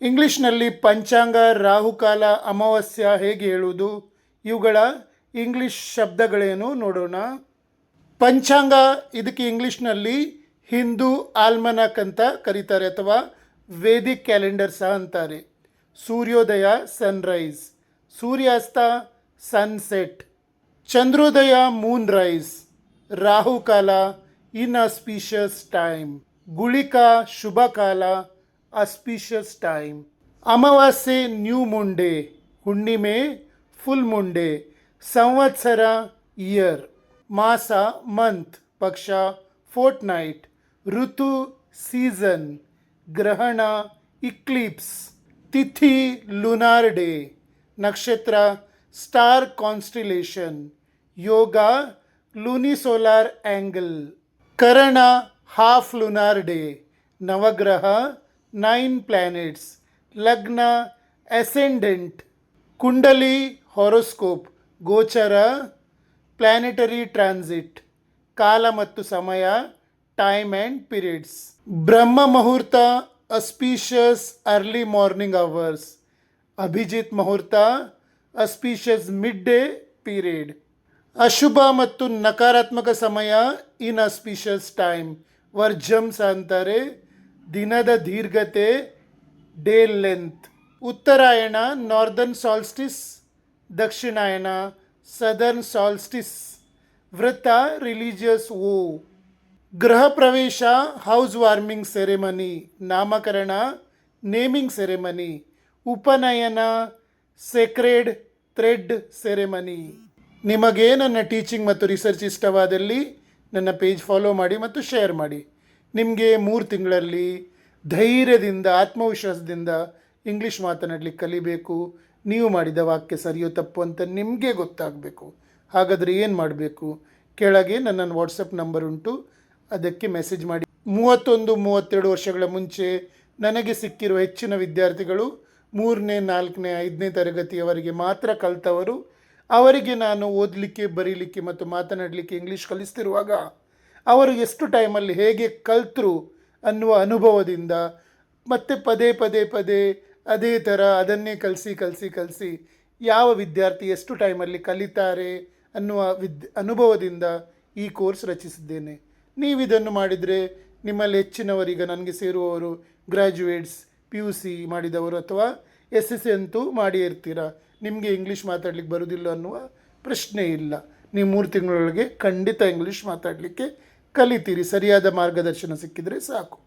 ಇಂಗ್ಲೀಷ್ನಲ್ಲಿ ಪಂಚಾಂಗ, ರಾಹುಕಾಲ, ಅಮಾವಾಸ್ಯ ಹೇಗೆ ಹೇಳುವುದು, ಇವುಗಳ ಇಂಗ್ಲೀಷ್ ಶಬ್ದಗಳೇನು ನೋಡೋಣ. ಪಂಚಾಂಗ, ಇದಕ್ಕೆ ಇಂಗ್ಲೀಷ್ನಲ್ಲಿ ಹಿಂದೂ ಆಲ್ಮನಾಕ್ ಅಂತ ಕರೀತಾರೆ ಅಥವಾ ವೇದಿಕ್ ಕ್ಯಾಲೆಂಡರ್ ಸಹ ಅಂತಾರೆ. ಸೂರ್ಯೋದಯ ಸನ್ರೈಸ್, ಸೂರ್ಯಾಸ್ತ ಸನ್ಸೆಟ್, ಚಂದ್ರೋದಯ ಮೂನ್ ರೈಸ್, ರಾಹುಕಾಲ ಇನ್ಆಸ್ಪಿಷಿಯಸ್ ಟೈಮ್, ಗುಳಿಕ ಶುಭಕಾಲ ಆಸ್ಪಿಷಿಯಸ್ ಟೈಮ್, ಅಮಾವಾಸ್ಯೆ ನ್ಯೂ ಮೂನ್ ಡೇ, ಹುಣ್ಣಿಮೆ ಫುಲ್ ಮೂನ್ ಡೇ, ಸಂವತ್ಸರ ಇಯರ್, ಮಾಸ ಮಂತ್, ಪಕ್ಷ ಫೋರ್ಟ್ ನೈಟ್, ಋತು ಸೀಸನ್, ಗ್ರಹಣ ಇಕ್ಲಿಪ್ಸ್, ತಿಥಿ ಲುನಾರ್ ಡೇ, ನಕ್ಷತ್ರ ಸ್ಟಾರ್ ಕಾನ್ಸ್ಟಿಲೇಷನ್, ಯೋಗ ಲೂನಿಸೋಲಾರ್ ಆ್ಯಂಗಲ್, ಕರಣ ಹಾಫ್ ಲುನಾರ್ ಡೇ, ನವಗ್ರಹ 9 ಪ್ಲ್ಯಾನೆಟ್ಸ್, ಲಗ್ನ ಅಸೆಂಡೆಂಟ್, ಕುಂಡಲಿ ಹಾರೋಸ್ಕೋಪ್, ಗೋಚರ ಪ್ಲಾನೆಟರಿ ಟ್ರಾನ್ಸಿಟ್, ಕಾಲ ಮತ್ತು ಸಮಯ ಟೈಮ್ ಆ್ಯಂಡ್ ಪೀರಿಯಡ್ಸ್, ಬ್ರಹ್ಮ ಮುಹೂರ್ತ auspicious early morning hours, Abhijit ಮುಹೂರ್ತ ಅಸ್ಪೀಷಿಯಸ್ ಮಿಡ್ ಡೇ ಪೀರಿಯಡ್, ಅಶುಭ ಮತ್ತು ನಕಾರಾತ್ಮಕ ಸಮಯ ಇನ್ಆಸ್ಪಿಷಿಯಸ್ ಟೈಮ್, ವರ್ಜಮ್ಸ್ ಅಂತಾರೆ, ದಿನದ ದೀರ್ಘತೆ ಡೇ ಲೆಂತ್, ಉತ್ತರಾಯಣ ನಾರ್ದರ್ನ್ ಸಾಲ್ಸ್ಟಿಸ್, ದಕ್ಷಿಣಾಯನ ಸದರ್ನ್ ಸಾಲ್ಸ್ಟಿಸ್, ವ್ರತ ರಿಲಿಜಿಯಸ್ ಓ, ಗೃಹ ಪ್ರವೇಶ ಹೌಸ್ ವಾರ್ಮಿಂಗ್ ಸೆರೆಮನಿ, ನಾಮಕರಣ ನೇಮಿಂಗ್ ಸೆರೆಮನಿ, ಉಪನಯನ ಸೆಕ್ರೆಡ್ ಥ್ರೆಡ್ ಸೆರೆಮನಿ. ನಿಮಗೆ ನನ್ನ ಟೀಚಿಂಗ್ ಮತ್ತು ರಿಸರ್ಚ್ ಇಷ್ಟವಾದಲ್ಲಿ ನನ್ನ ಪೇಜ್ ಫಾಲೋ ಮಾಡಿ ಮತ್ತು ಶೇರ್ ಮಾಡಿ. ನಿಮಗೆ 3 ತಿಂಗಳಲ್ಲಿ ಧೈರ್ಯದಿಂದ ಆತ್ಮವಿಶ್ವಾಸದಿಂದ ಇಂಗ್ಲೀಷ್ ಮಾತನಾಡಲಿಕ್ಕೆ ಕಲಿಬೇಕು. ನೀವು ಮಾಡಿದ ವಾಕ್ಯ ಸರಿಯೋ ತಪ್ಪು ಅಂತ ನಿಮಗೆ ಗೊತ್ತಾಗಬೇಕು. ಹಾಗಾದರೆ ಏನು ಮಾಡಬೇಕು? ಕೆಳಗೆ ನನ್ನ ವಾಟ್ಸಪ್ ನಂಬರ್ ಉಂಟು, ಅದಕ್ಕೆ ಮೆಸೇಜ್ ಮಾಡಿ. 31-32 ವರ್ಷಗಳ ಮುಂಚೆ ನನಗೆ ಸಿಕ್ಕಿರುವ ಹೆಚ್ಚಿನ ವಿದ್ಯಾರ್ಥಿಗಳು 3ನೇ 4ನೇ 5ನೇ ತರಗತಿಯವರೆಗೆ ಮಾತ್ರ ಕಲಿತವರು. ಅವರಿಗೆ ನಾನು ಓದಲಿಕ್ಕೆ, ಬರೀಲಿಕ್ಕೆ ಮತ್ತು ಮಾತನಾಡಲಿಕ್ಕೆ ಇಂಗ್ಲೀಷ್ ಕಲಿಸ್ತಿರುವಾಗ ಅವರು ಎಷ್ಟು ಟೈಮಲ್ಲಿ ಹೇಗೆ ಕಲಿತರು ಅನ್ನುವ ಅನುಭವದಿಂದ ಮತ್ತೆ ಪದೇ ಅದೇ ಥರ ಅದನ್ನೇ ಕಲಿಸಿ ಯಾವ ವಿದ್ಯಾರ್ಥಿ ಎಷ್ಟು ಟೈಮಲ್ಲಿ ಕಲಿತಾರೆ ಅನ್ನುವ ಅನುಭವದಿಂದ ಈ ಕೋರ್ಸ್ ರಚಿಸಿದ್ದೇನೆ. ನೀವಿದನ್ನು ಮಾಡಿದರೆ ನಿಮ್ಮಲ್ಲಿ ಹೆಚ್ಚಿನವರೀಗ ನನಗೆ ಸೇರುವವರು ಗ್ರ್ಯಾಜುಯೇಟ್ಸ್, PUC ಮಾಡಿದವರು ಅಥವಾ SSC ಅಂತೂ ಮಾಡಿ ಇರ್ತೀರ. ನಿಮಗೆ ಇಂಗ್ಲೀಷ್ ಮಾತಾಡಲಿಕ್ಕೆ ಬರೋದಿಲ್ಲ ಅನ್ನುವ ಪ್ರಶ್ನೆ ಇಲ್ಲ. ನೀವು 3 ತಿಂಗಳೊಳಗೆ ಖಂಡಿತ ಇಂಗ್ಲೀಷ್ ಮಾತಾಡಲಿಕ್ಕೆ ಕಲಿತೀರಿ. ಸರಿಯಾದ ಮಾರ್ಗದರ್ಶನ ಸಿಕ್ಕಿದರೆ ಸಾಕು.